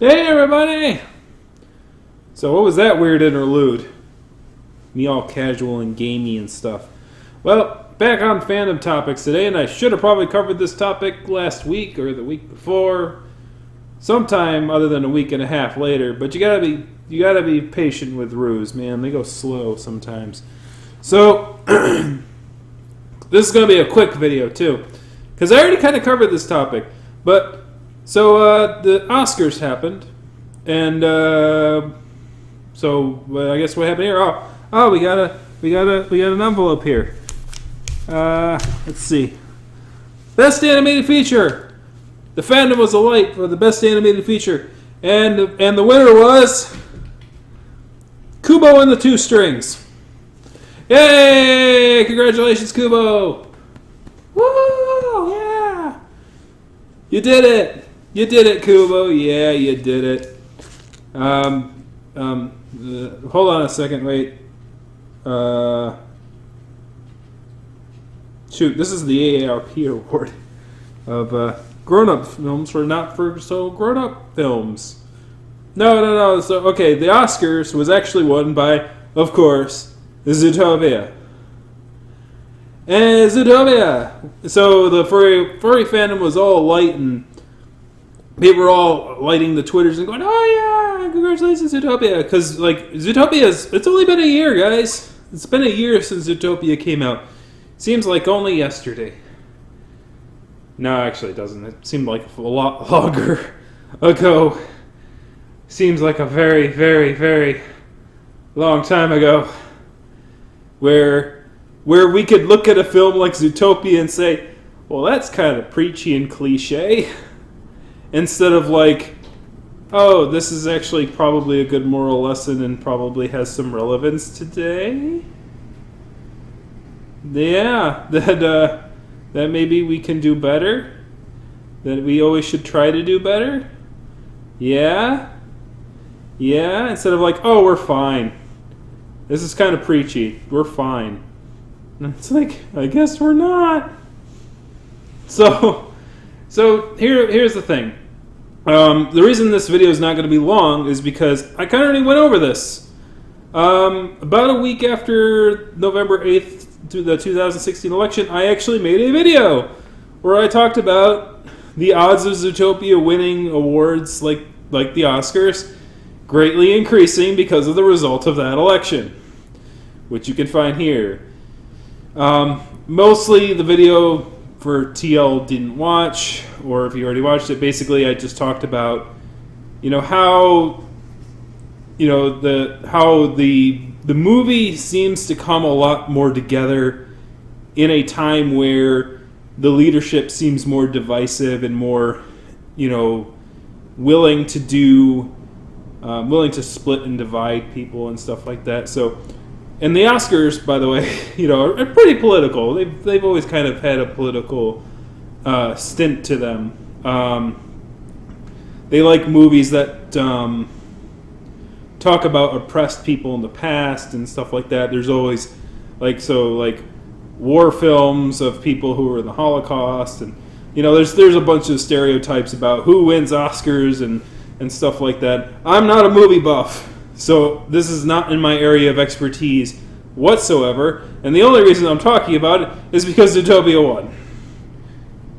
Hey everybody! So what was that weird interlude? Me all casual and gamey and stuff. Well, back on fandom topics today, and I should have probably covered this topic last week or the week before, sometime other than a week and a half later. But you gotta be patient with Roos, man. They go slow sometimes. So this is gonna be a quick video too, because I already kind of covered this topic, but. So the Oscars happened, and I guess what happened here? Oh, we got an envelope here. Let's see. Best animated feature. The fandom was alight for the best animated feature, and the winner was Kubo and the Two Strings. Yay! Congratulations, Kubo! Woo! Yeah! You did it! You did it, Kubo. Yeah, you did it. Hold on a second. Wait. Shoot, this is the AARP award of grown-up films for not for so grown-up films. No. So, okay, the Oscars was actually won by, of course, Zootopia. And Zootopia! So the furry fandom was all light and people were all lighting the Twitters and going, "Oh yeah, congratulations, Zootopia!" Because it's only been a year, guys. It's been a year since Zootopia came out. Seems like only yesterday. No, actually, it doesn't. It seemed like a lot longer ago. Seems like a very, very, very long time ago, where we could look at a film like Zootopia and say, "Well, that's kind of preachy and cliche." Instead of like, oh, this is actually probably a good moral lesson and probably has some relevance today. Yeah, that maybe we can do better. That we always should try to do better. Yeah. Instead of like, oh, we're fine. This is kind of preachy. We're fine. And it's like, I guess we're not. So here's the thing. The reason this video is not going to be long is because I kind of already went over this. About a week after November 8th, to the 2016 election, I actually made a video where I talked about the odds of Zootopia winning awards like the Oscars greatly increasing because of the result of that election, which you can find here. Mostly the video for TL didn't watch, or if you already watched it, basically I just talked about, how the movie seems to come a lot more together in a time where the leadership seems more divisive and more, willing to split and divide people and stuff like that. So. And the Oscars, by the way, are pretty political. They've always kind of had a political stint to them. They like movies that talk about oppressed people in the past and stuff like that. There's always like war films of people who were in the Holocaust, and there's a bunch of stereotypes about who wins Oscars and stuff like that. I'm not a movie buff. So this is not in my area of expertise whatsoever, and the only reason I'm talking about it is because Zootopia won.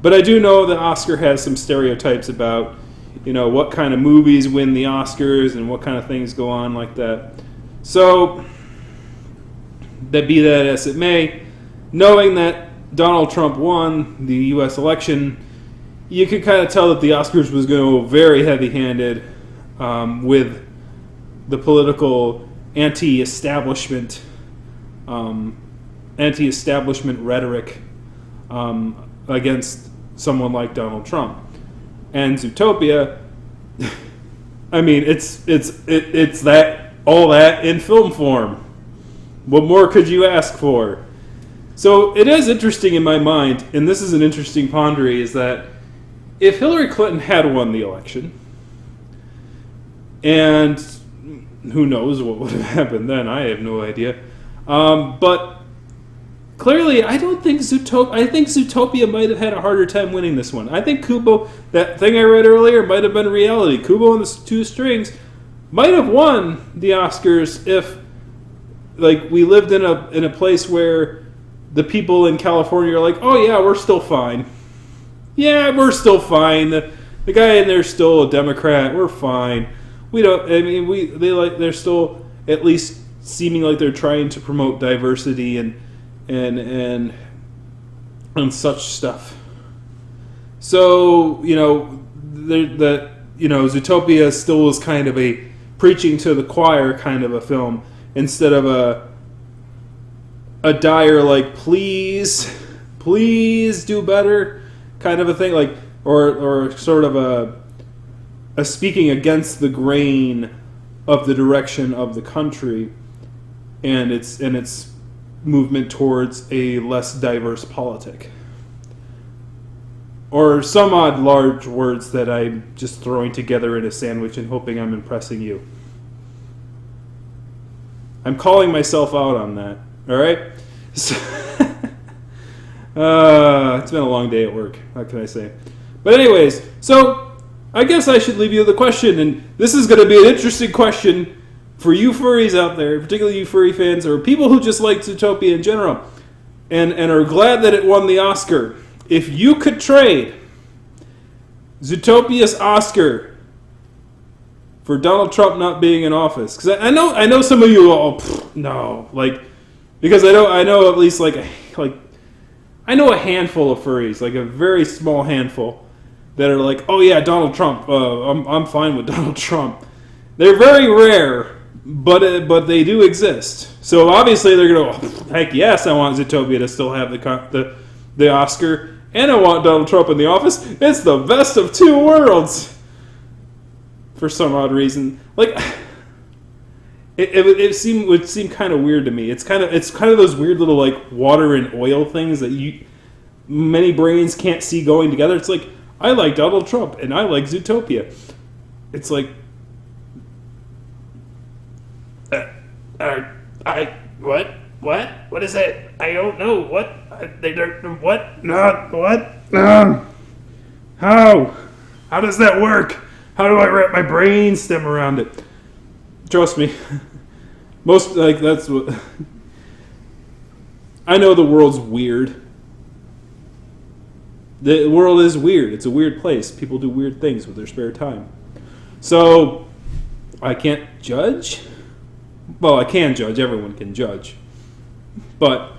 But I do know that Oscar has some stereotypes about, what kind of movies win the Oscars and what kind of things go on like that. So, that be that as it may, knowing that Donald Trump won the U.S. election, you could kind of tell that the Oscars was going to go very heavy-handed with the political anti-establishment rhetoric against someone like Donald Trump. And Zootopia, I mean, it's that all that in film form. What more could you ask for? So it is interesting in my mind, and this is an interesting pondery, is that if Hillary Clinton had won the election, and who knows what would have happened then? I have no idea. But clearly, I don't think Zootopia. I think Zootopia might have had a harder time winning this one. I think Kubo, that thing I read earlier, might have been reality. Kubo and the Two Strings might have won the Oscars if, like, we lived in a place where the people in California are like, oh yeah, we're still fine. Yeah, we're still fine. The guy in there's still a Democrat. We're fine. We don't. I mean, they're still at least seeming like they're trying to promote diversity and such stuff. So Zootopia still was kind of a preaching to the choir kind of a film instead of a dire like please do better kind of a thing, like or sort of a speaking against the grain of the direction of the country and its movement towards a less diverse politic. Or some odd large words that I'm just throwing together in a sandwich and hoping I'm impressing you. I'm calling myself out on that. All right? So it's been a long day at work. What can I say? But anyways, so I guess I should leave you with a question, and this is going to be an interesting question for you furries out there, particularly you furry fans, or people who just like Zootopia in general, and are glad that it won the Oscar. If you could trade Zootopia's Oscar for Donald Trump not being in office, because I know some of you all no, like, because I know at least like I know a handful of furries, like a very small handful, that are like, oh yeah, Donald Trump, I'm fine with Donald Trump. They're very rare, but they do exist. So obviously they're gonna go, heck yes, I want Zootopia to still have the Oscar, and I want Donald Trump in the office. It's the best of two worlds. For some odd reason, like it would seem kind of weird to me. It's kind of those weird little like water and oil things that many brains can't see going together. It's like, I like Donald Trump and I like Zootopia. It's like, what is it? I don't know what they don't what not what how does that work? How do I wrap my brain stem around it? Trust me, most like that's what I know. The world's weird. The world is weird. It's a weird place. People do weird things with their spare time. So I can't judge. Well, I can judge. Everyone can judge. But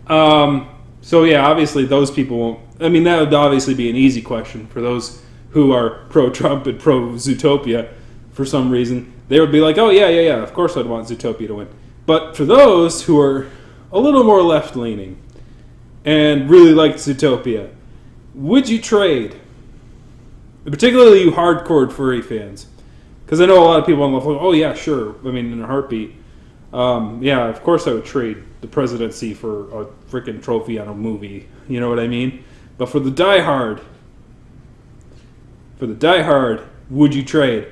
so yeah, obviously those people won't. I mean, that would obviously be an easy question for those who are pro-Trump and pro-Zootopia. For some reason, they would be like, "Oh yeah, of course I'd want Zootopia to win." But for those who are a little more left-leaning and really like Zootopia, would you trade? Particularly you hardcore furry fans, because I know a lot of people on the phone. Oh yeah, sure. I mean, in a heartbeat. Yeah, of course I would trade the presidency for a freaking trophy on a movie. You know what I mean? But for the diehard, would you trade?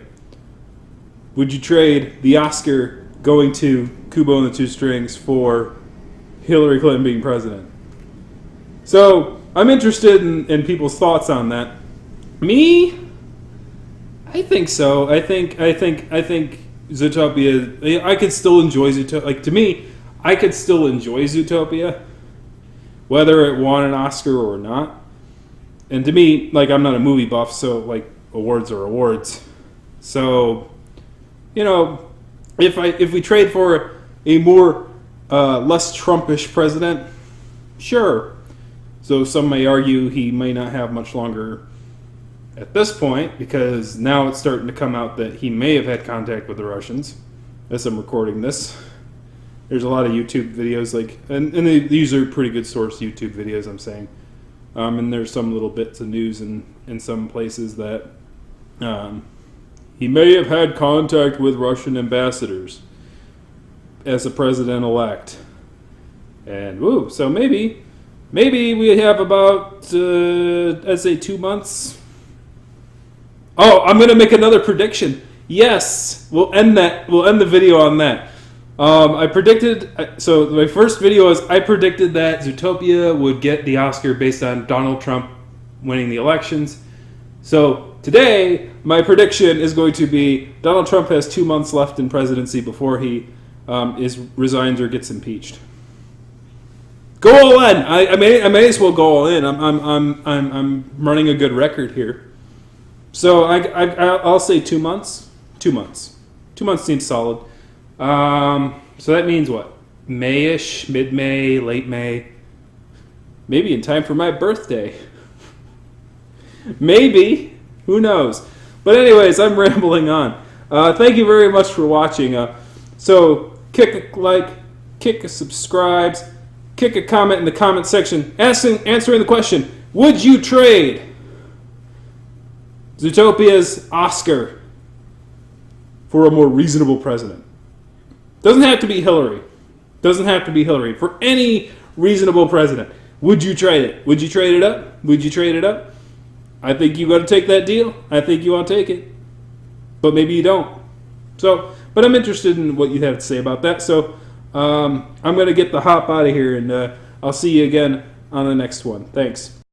Would you trade the Oscar going to Kubo and the Two Strings for Hillary Clinton being president? So I'm interested in people's thoughts on that. Me, I think so. I think Zootopia. I could still enjoy Zootopia. Like, to me, I could still enjoy Zootopia, whether it won an Oscar or not. And to me, like, I'm not a movie buff, so like awards are awards. So, if we trade for a more less Trumpish president, sure. So some may argue he may not have much longer at this point, because now it's starting to come out that he may have had contact with the Russians as I'm recording this. There's a lot of YouTube videos, and these are pretty good source YouTube videos, I'm saying. And there's some little bits of news in some places that he may have had contact with Russian ambassadors as a president-elect. And, so maybe we have about, I'd say 2 months. Oh, I'm going to make another prediction. Yes, we'll end the video on that. I predicted. So my first video was I predicted that Zootopia would get the Oscar based on Donald Trump winning the elections. So today, my prediction is going to be Donald Trump has 2 months left in presidency before he resigns or gets impeached. Go all in. I may as well go all in. I'm running a good record here. So I'll say 2 months. 2 months. 2 months seems solid. So that means what? May-ish, mid-May, late May. Maybe in time for my birthday. Maybe. Who knows? But anyways, I'm rambling on. Thank you very much for watching. So kick a like, kick a subscribe, kick a comment in the comment section answering the question, would you trade Zootopia's Oscar for a more reasonable president? Doesn't have to be Hillary. Doesn't have to be Hillary. For any reasonable president, would you trade it? Would you trade it up? Would you trade it up? I think you got to take that deal. I think you want to take it. But maybe you don't. So, but I'm interested in what you have to say about that. So, I'm going to get the hop out of here, and I'll see you again on the next one. Thanks.